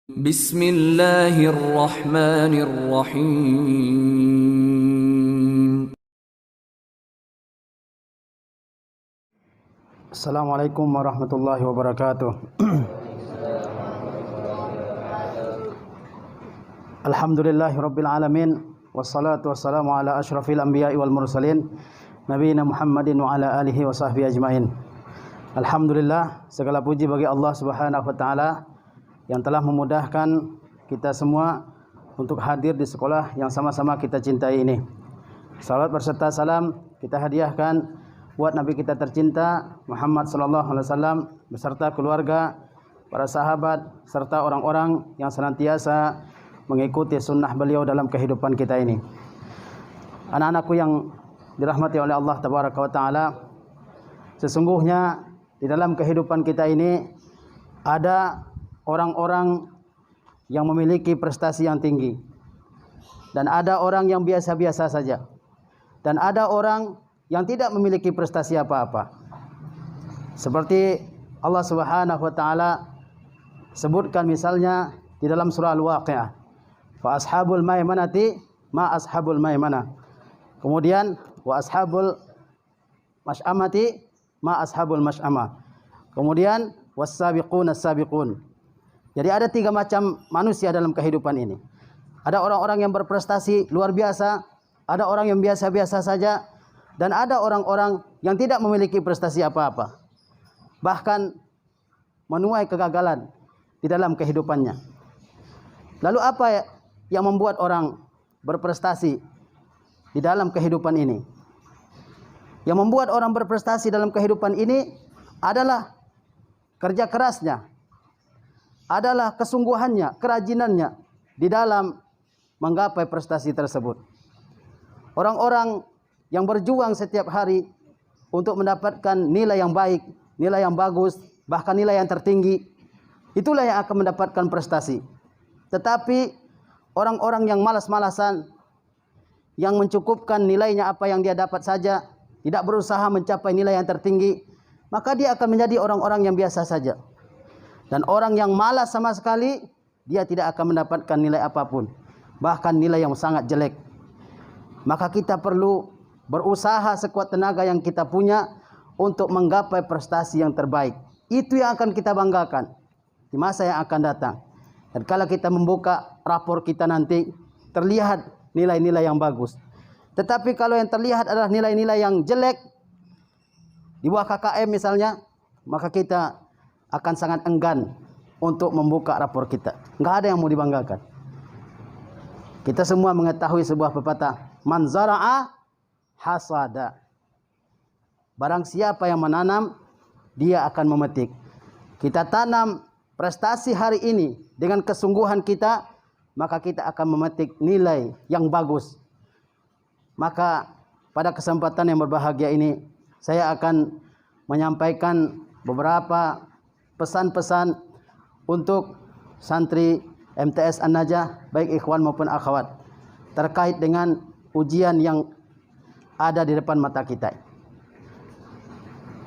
Bismillahirrahmanirrahim. Assalamualaikum warahmatullahi wabarakatuh. Alhamdulillahirabbil alamin wassalatu wassalamu ala asyrafil anbiya'i wal mursalin nabiyina Muhammadin wa ala alihi wa sahbihi ajmain. Alhamdulillah, segala puji bagi Allah Subhanahu wa taala yang telah memudahkan kita semua untuk hadir di sekolah yang sama-sama kita cintai ini. Salawat berserta salam kita hadiahkan buat Nabi kita tercinta Muhammad sallallahu alaihi wasallam beserta keluarga, para sahabat serta orang-orang yang senantiasa mengikuti sunnah beliau dalam kehidupan kita ini. Anak-anakku yang dirahmati oleh Allah tabaraka wa taala, sesungguhnya di dalam kehidupan kita ini ada orang-orang yang memiliki prestasi yang tinggi, dan ada orang yang biasa-biasa saja, dan ada orang yang tidak memiliki prestasi apa-apa. Seperti Allah Subhanahu wa taala sebutkan misalnya di dalam surah Al-Waqiah, fa ashabul maimanati ma ashabul maimanah. Kemudian wa ashabul masy'amati ma ashabul masy'amah. Kemudian was-sabiqun as-sabiqun. Jadi ada tiga macam manusia dalam kehidupan ini. Ada orang-orang yang berprestasi luar biasa, ada orang yang biasa-biasa saja, dan ada orang-orang yang tidak memiliki prestasi apa-apa, bahkan menuai kegagalan di dalam kehidupannya. Lalu apa yang membuat orang berprestasi di dalam kehidupan ini? Yang membuat orang berprestasi dalam kehidupan ini adalah kerja kerasnya, adalah kesungguhannya, kerajinannya di dalam menggapai prestasi tersebut. Orang-orang yang berjuang setiap hari untuk mendapatkan nilai yang baik, nilai yang bagus, bahkan nilai yang tertinggi, itulah yang akan mendapatkan prestasi. Tetapi orang-orang yang malas-malasan, yang mencukupkan nilainya apa yang dia dapat saja, tidak berusaha mencapai nilai yang tertinggi, maka dia akan menjadi orang-orang yang biasa saja. Dan orang yang malas sama sekali, dia tidak akan mendapatkan nilai apapun, bahkan nilai yang sangat jelek. Maka kita perlu berusaha sekuat tenaga yang kita punya untuk menggapai prestasi yang terbaik. Itu yang akan kita banggakan di masa yang akan datang. Dan kalau kita membuka rapor kita nanti, terlihat nilai-nilai yang bagus. Tetapi kalau yang terlihat adalah nilai-nilai yang jelek, di bawah KKM misalnya, maka kita akan sangat enggan untuk membuka rapor kita. Enggak ada yang mau dibanggakan. Kita semua mengetahui sebuah pepatah, man zara'a hasada. Barang siapa yang menanam, dia akan memetik. Kita tanam prestasi hari ini dengan kesungguhan kita, maka kita akan memetik nilai yang bagus. Maka pada kesempatan yang berbahagia ini, saya akan menyampaikan beberapa pesan-pesan untuk santri MTS An-Najah, baik ikhwan maupun akhwat, terkait dengan ujian yang ada di depan mata kita.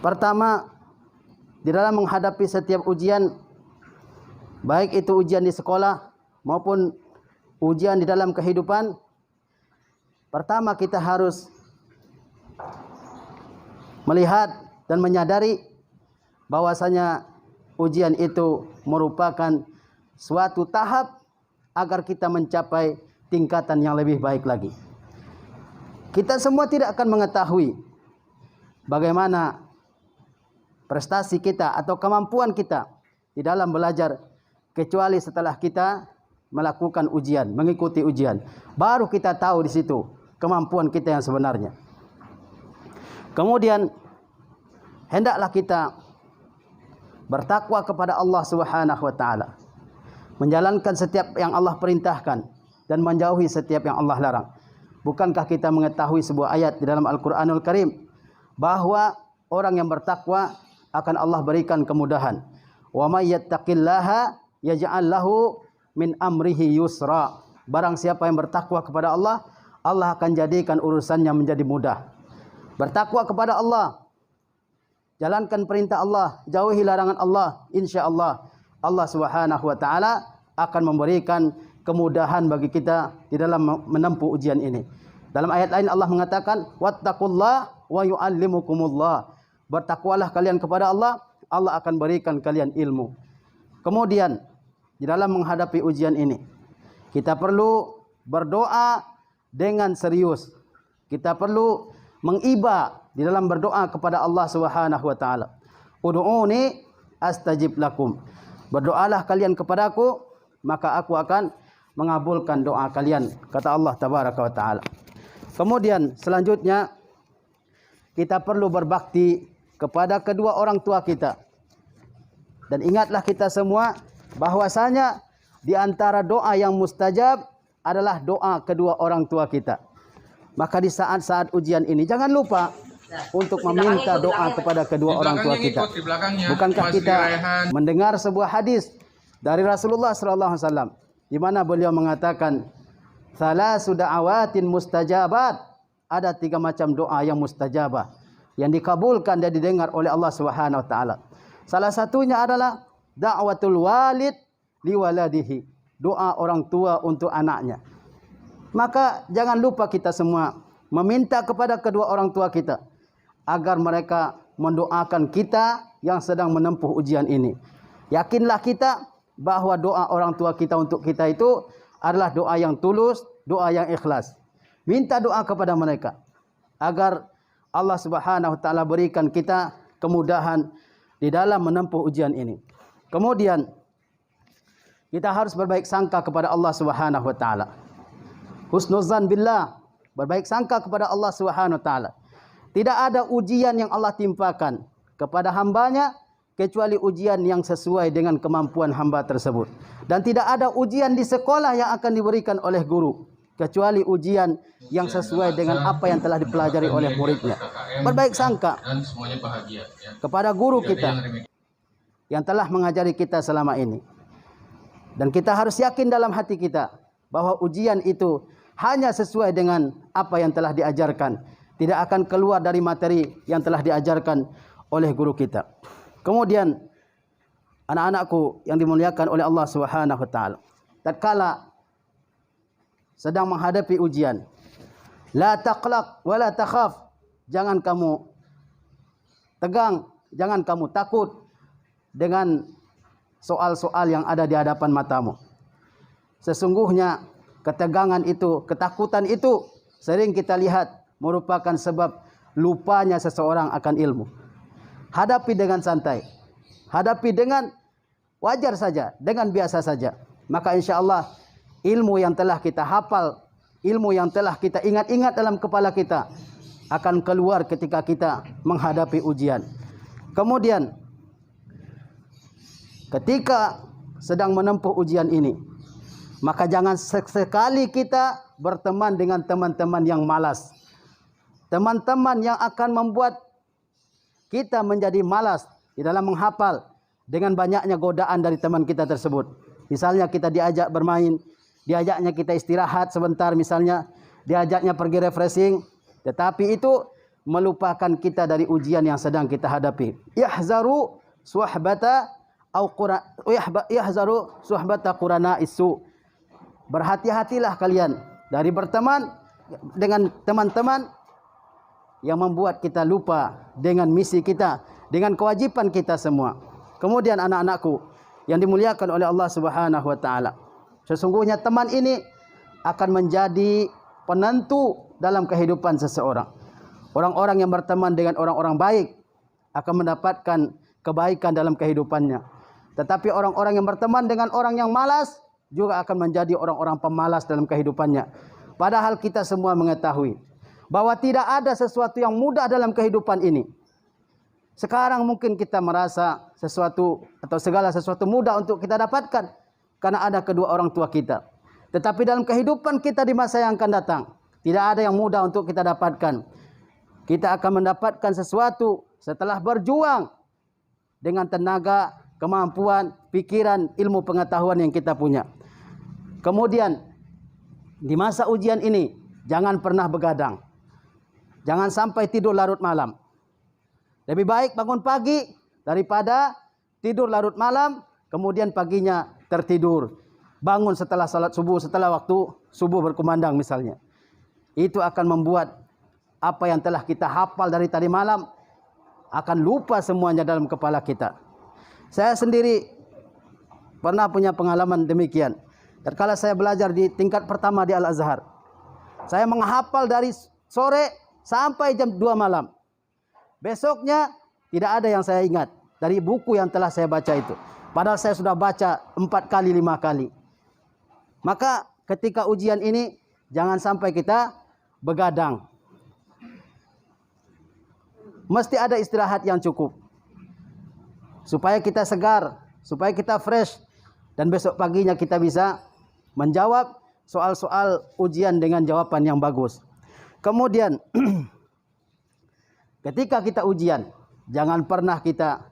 Pertama, di dalam menghadapi setiap ujian, baik itu ujian di sekolah maupun ujian di dalam kehidupan, pertama kita harus melihat dan menyadari bahwasanya ujian itu merupakan suatu tahap agar kita mencapai tingkatan yang lebih baik lagi. Kita semua tidak akan mengetahui bagaimana prestasi kita atau kemampuan kita di dalam belajar, kecuali setelah kita melakukan ujian, mengikuti ujian. Baru kita tahu di situ kemampuan kita yang sebenarnya. Kemudian hendaklah kita bertakwa kepada Allah Subhanahu wa taala, menjalankan setiap yang Allah perintahkan dan menjauhi setiap yang Allah larang. Bukankah kita mengetahui sebuah ayat di dalam Al-Qur'anul Karim bahwa orang yang bertakwa akan Allah berikan kemudahan. Wa may yattaqillaha yaj'al lahu min amrihi yusra. Barang siapa yang bertakwa kepada Allah, Allah akan jadikan urusannya menjadi mudah. Bertakwa kepada Allah, jalankan perintah Allah, jauhi larangan Allah, insyaallah Allah Subhanahu wa taala akan memberikan kemudahan bagi kita di dalam menempuh ujian ini. Dalam ayat lain Allah mengatakan, wattaqullah wa yu'allimukumullah. Bertakwalah kalian kepada Allah, Allah akan berikan kalian ilmu. Kemudian di dalam menghadapi ujian ini, kita perlu berdoa dengan serius. Kita perlu mengiba di dalam berdoa kepada Allah Subhanahu wa taala. Ud'uni astajib lakum. Berdoalah kalian kepadaku, maka aku akan mengabulkan doa kalian, kata Allah tabaraka wa taala. Kemudian selanjutnya kita perlu berbakti kepada kedua orang tua kita. Dan ingatlah kita semua bahwasanya di antara doa yang mustajab adalah doa kedua orang tua kita. Maka di saat-saat ujian ini jangan lupa untuk meminta doa kepada kedua orang tua kita. Bukankah kita mendengar sebuah hadis dari Rasulullah SAW di mana beliau mengatakan, "Salasu da'awatin mustajabat." Ada 3 macam doa yang mustajabah, yang dikabulkan dan didengar oleh Allah Subhanahu wa taala. Salah satunya adalah da'watul walid liwaladihi, doa orang tua untuk anaknya. Maka jangan lupa kita semua meminta kepada kedua orang tua kita agar mereka mendoakan kita yang sedang menempuh ujian ini. Yakinlah kita bahwa doa orang tua kita untuk kita itu adalah doa yang tulus, doa yang ikhlas. Minta doa kepada mereka agar Allah Subhanahu wa taala berikan kita kemudahan di dalam menempuh ujian ini. Kemudian kita harus berbaik sangka kepada Allah Subhanahu wa taala. Husnuzan billah, berbaik sangka kepada Allah Subhanahu wa taala. Tidak ada ujian yang Allah timpakan kepada hambanya kecuali ujian yang sesuai dengan kemampuan hamba tersebut. Dan tidak ada ujian di sekolah yang akan diberikan oleh guru kecuali ujian yang sesuai dengan apa yang telah dipelajari oleh muridnya. Berbaik sangka kepada guru kita yang telah mengajari kita selama ini. Dan kita harus yakin dalam hati kita bahwa ujian itu hanya sesuai dengan apa yang telah diajarkan. Tidak akan keluar dari materi yang telah diajarkan oleh guru kita. Kemudian anak-anakku yang dimuliakan oleh Allah Subhanahu wa taala, tatkala sedang menghadapi ujian, la taqlaq wa la takhaf. Jangan kamu tegang, jangan kamu takut dengan soal-soal yang ada di hadapan matamu. Sesungguhnya ketegangan itu, ketakutan itu sering kita lihat merupakan sebab lupanya seseorang akan ilmu. Hadapi dengan santai. Hadapi dengan wajar saja, dengan biasa saja. Maka insya-Allah ilmu yang telah kita hafal, ilmu yang telah kita ingat-ingat dalam kepala kita akan keluar ketika kita menghadapi ujian. Kemudian ketika sedang menempuh ujian ini, maka jangan sekali kita berteman dengan teman-teman yang malas. Teman-teman yang akan membuat kita menjadi malas di dalam menghafal dengan banyaknya godaan dari teman kita tersebut. Misalnya kita diajak bermain, diajaknya kita istirahat sebentar misalnya, diajaknya pergi refreshing, tetapi itu melupakan kita dari ujian yang sedang kita hadapi. Yahzaru suhbata qurana isu. Berhati-hatilah kalian dari berteman dengan teman-teman yang membuat kita lupa dengan misi kita, dengan kewajiban kita semua. Kemudian anak-anakku yang dimuliakan oleh Allah Subhanahu wa taala, sesungguhnya teman ini akan menjadi penentu dalam kehidupan seseorang. Orang-orang yang berteman dengan orang-orang baik akan mendapatkan kebaikan dalam kehidupannya. Tetapi orang-orang yang berteman dengan orang yang malas juga akan menjadi orang-orang pemalas dalam kehidupannya. Padahal kita semua mengetahui bahwa tidak ada sesuatu yang mudah dalam kehidupan ini. Sekarang mungkin kita merasa sesuatu atau segala sesuatu mudah untuk kita dapatkan karena ada kedua orang tua kita. Tetapi dalam kehidupan kita di masa yang akan datang, tidak ada yang mudah untuk kita dapatkan. Kita akan mendapatkan sesuatu setelah berjuang dengan tenaga, kemampuan, pikiran, ilmu pengetahuan yang kita punya. Kemudian di masa ujian ini jangan pernah begadang. Jangan sampai tidur larut malam. Lebih baik bangun pagi daripada tidur larut malam kemudian paginya tertidur. bangun setelah salat subuh, setelah waktu subuh berkumandang misalnya. Itu akan membuat apa yang telah kita hafal dari tadi malam akan lupa semuanya dalam kepala kita. Saya sendiri pernah punya pengalaman demikian. Tatkala saya belajar di tingkat pertama di Al-Azhar, saya menghafal dari sore sampai jam 2 malam. Besoknya tidak ada yang saya ingat dari buku yang telah saya baca itu. Padahal saya sudah baca 4 kali, 5 kali. Maka ketika ujian ini jangan sampai kita begadang. Mesti ada istirahat yang cukup. Supaya kita segar, supaya kita fresh. Dan besok paginya kita bisa menjawab soal-soal ujian dengan jawaban yang bagus. Kemudian ketika kita ujian, jangan pernah kita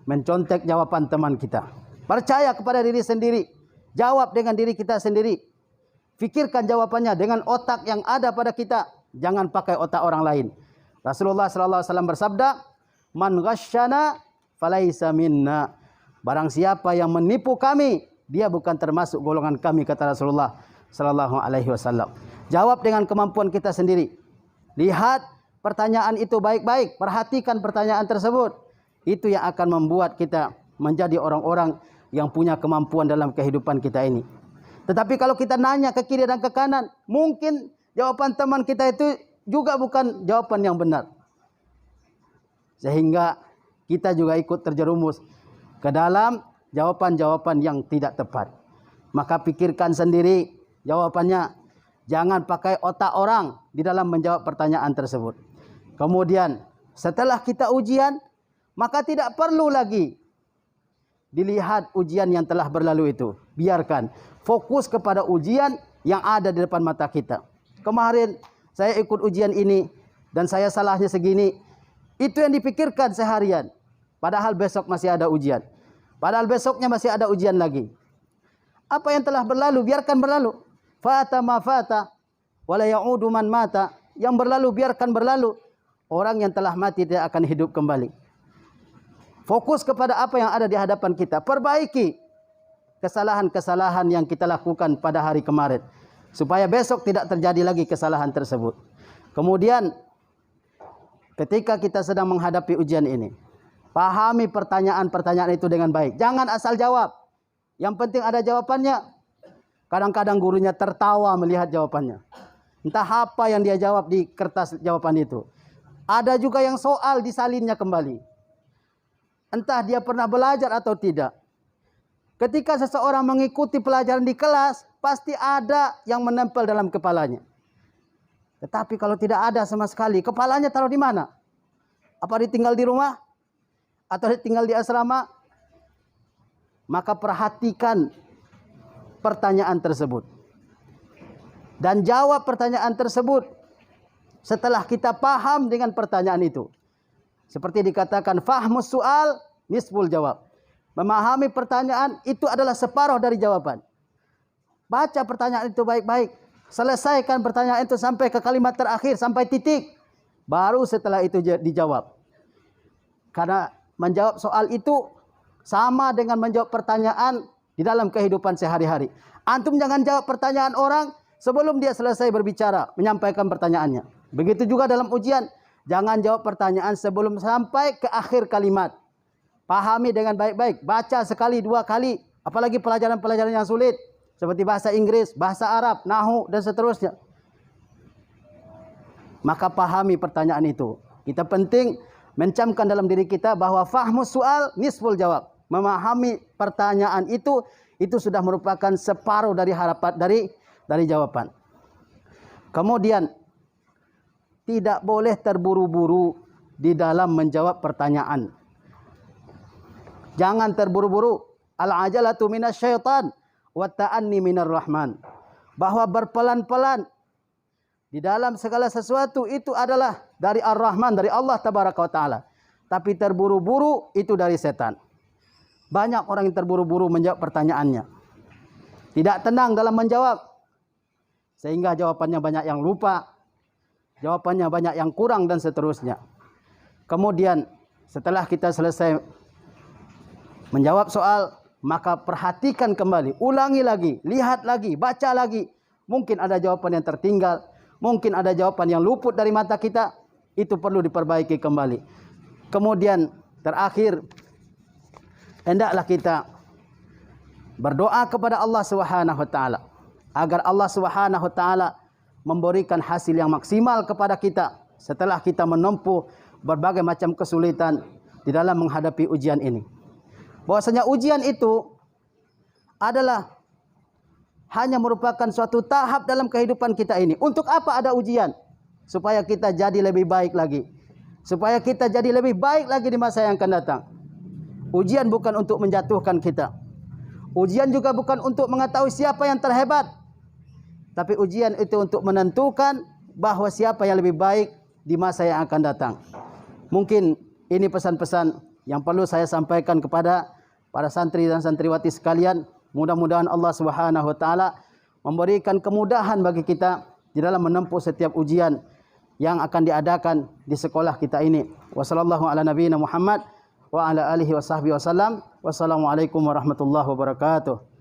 mencontek jawaban teman kita. Percaya kepada diri sendiri. Jawab dengan diri kita sendiri. Fikirkan jawabannya dengan otak yang ada pada kita. Jangan pakai otak orang lain. Rasulullah SAW bersabda, "Man ghasyana falaisa minna." Barang siapa yang menipu kami, dia bukan termasuk golongan kami, kata Rasulullah SAW. Jawab dengan kemampuan kita sendiri. Lihat pertanyaan itu baik-baik. Perhatikan pertanyaan tersebut. Itu yang akan membuat kita menjadi orang-orang yang punya kemampuan dalam kehidupan kita ini. Tetapi kalau kita nanya ke kiri dan ke kanan, mungkin jawaban teman kita itu juga bukan jawaban yang benar. Sehingga kita juga ikut terjerumus ke dalam jawaban-jawaban yang tidak tepat. Maka pikirkan sendiri jawabannya. Jangan pakai otak orang di dalam menjawab pertanyaan tersebut. Kemudian setelah kita ujian, maka tidak perlu lagi dilihat ujian yang telah berlalu itu. Biarkan. Fokus kepada ujian yang ada di depan mata kita. Kemarin saya ikut ujian ini dan saya salahnya segini. Itu yang dipikirkan seharian. Padahal besok masih ada ujian. Padahal besoknya masih ada ujian lagi. Apa yang telah berlalu, biarkan berlalu. Fata ma fata, wala ya'udu man mata. Yang berlalu, biarkan berlalu. Orang yang telah mati tidak akan hidup kembali. Fokus kepada apa yang ada di hadapan kita. Perbaiki kesalahan-kesalahan yang kita lakukan pada hari kemarin. Supaya besok tidak terjadi lagi kesalahan tersebut. Kemudian, ketika kita sedang menghadapi ujian ini, pahami pertanyaan-pertanyaan itu dengan baik. Jangan asal jawab. Yang penting ada jawabannya. Kadang-kadang gurunya tertawa melihat jawabannya. Entah apa yang dia jawab di kertas jawaban itu. Ada juga yang soal disalinnya kembali. Entah dia pernah belajar atau tidak. Ketika seseorang mengikuti pelajaran di kelas, pasti ada yang menempel dalam kepalanya. Tetapi kalau tidak ada sama sekali, kepalanya taruh di mana? Apa ditinggal di rumah? Atau ditinggal di asrama? Maka perhatikan pertanyaan tersebut. Dan jawab pertanyaan tersebut setelah kita paham dengan pertanyaan itu. Seperti dikatakan, fahmus soal, nisful jawab. Memahami pertanyaan itu adalah separuh dari jawaban. Baca pertanyaan itu baik-baik. Selesaikan pertanyaan itu sampai ke kalimat terakhir, sampai titik. Baru setelah itu dijawab. Karena menjawab soal itu sama dengan menjawab pertanyaan di dalam kehidupan sehari-hari. Antum jangan jawab pertanyaan orang sebelum dia selesai berbicara, menyampaikan pertanyaannya. Begitu juga dalam ujian. Jangan jawab pertanyaan sebelum sampai ke akhir kalimat. Pahami dengan baik-baik. Baca sekali, 2 kali. Apalagi pelajaran-pelajaran yang sulit. Seperti bahasa Inggris, bahasa Arab, Nahwu, dan seterusnya. Maka pahami pertanyaan itu. Kita penting mencamkan dalam diri kita bahwa fahmus soal, nisful jawab. Memahami pertanyaan itu sudah merupakan separuh dari harapan, dari jawaban. Kemudian, tidak boleh terburu-buru di dalam menjawab pertanyaan. Jangan terburu-buru. Al-ajalatu minasyaitan wa ta'anni minar rahman. Bahwa berpelan-pelan di dalam segala sesuatu itu adalah dari Ar-Rahman, dari Allah Tabaraka wa Ta'ala. Tapi terburu-buru itu dari setan. Banyak orang yang terburu-buru menjawab pertanyaannya. Tidak tenang dalam menjawab. Sehingga jawabannya banyak yang lupa. Jawabannya banyak yang kurang dan seterusnya. Kemudian setelah kita selesai menjawab soal, maka perhatikan kembali, ulangi lagi, lihat lagi, baca lagi. Mungkin ada jawaban yang tertinggal, mungkin ada jawaban yang luput dari mata kita, itu perlu diperbaiki kembali. Kemudian terakhir, hendaklah kita berdoa kepada Allah Subhanahu wa taala agar Allah Subhanahu wa taala memberikan hasil yang maksimal kepada kita setelah kita menempuh berbagai macam kesulitan di dalam menghadapi ujian ini. Bahwasanya ujian itu adalah hanya merupakan suatu tahap dalam kehidupan kita ini. Untuk apa ada ujian? Supaya kita jadi lebih baik lagi. Supaya kita jadi lebih baik lagi di masa yang akan datang. Ujian bukan untuk menjatuhkan kita. Ujian juga bukan untuk mengetahui siapa yang terhebat. Tapi ujian itu untuk menentukan bahawa siapa yang lebih baik di masa yang akan datang. Mungkin ini pesan-pesan yang perlu saya sampaikan kepada para santri dan santriwati sekalian. Mudah-mudahan Allah Subhanahu wa taala memberikan kemudahan bagi kita di dalam menempuh setiap ujian yang akan diadakan di sekolah kita ini. Wassallallahu ala nabiyina Muhammad wa ala alihi wa sahbihi wasallam. Wassalamualaikum warahmatullahi wabarakatuh.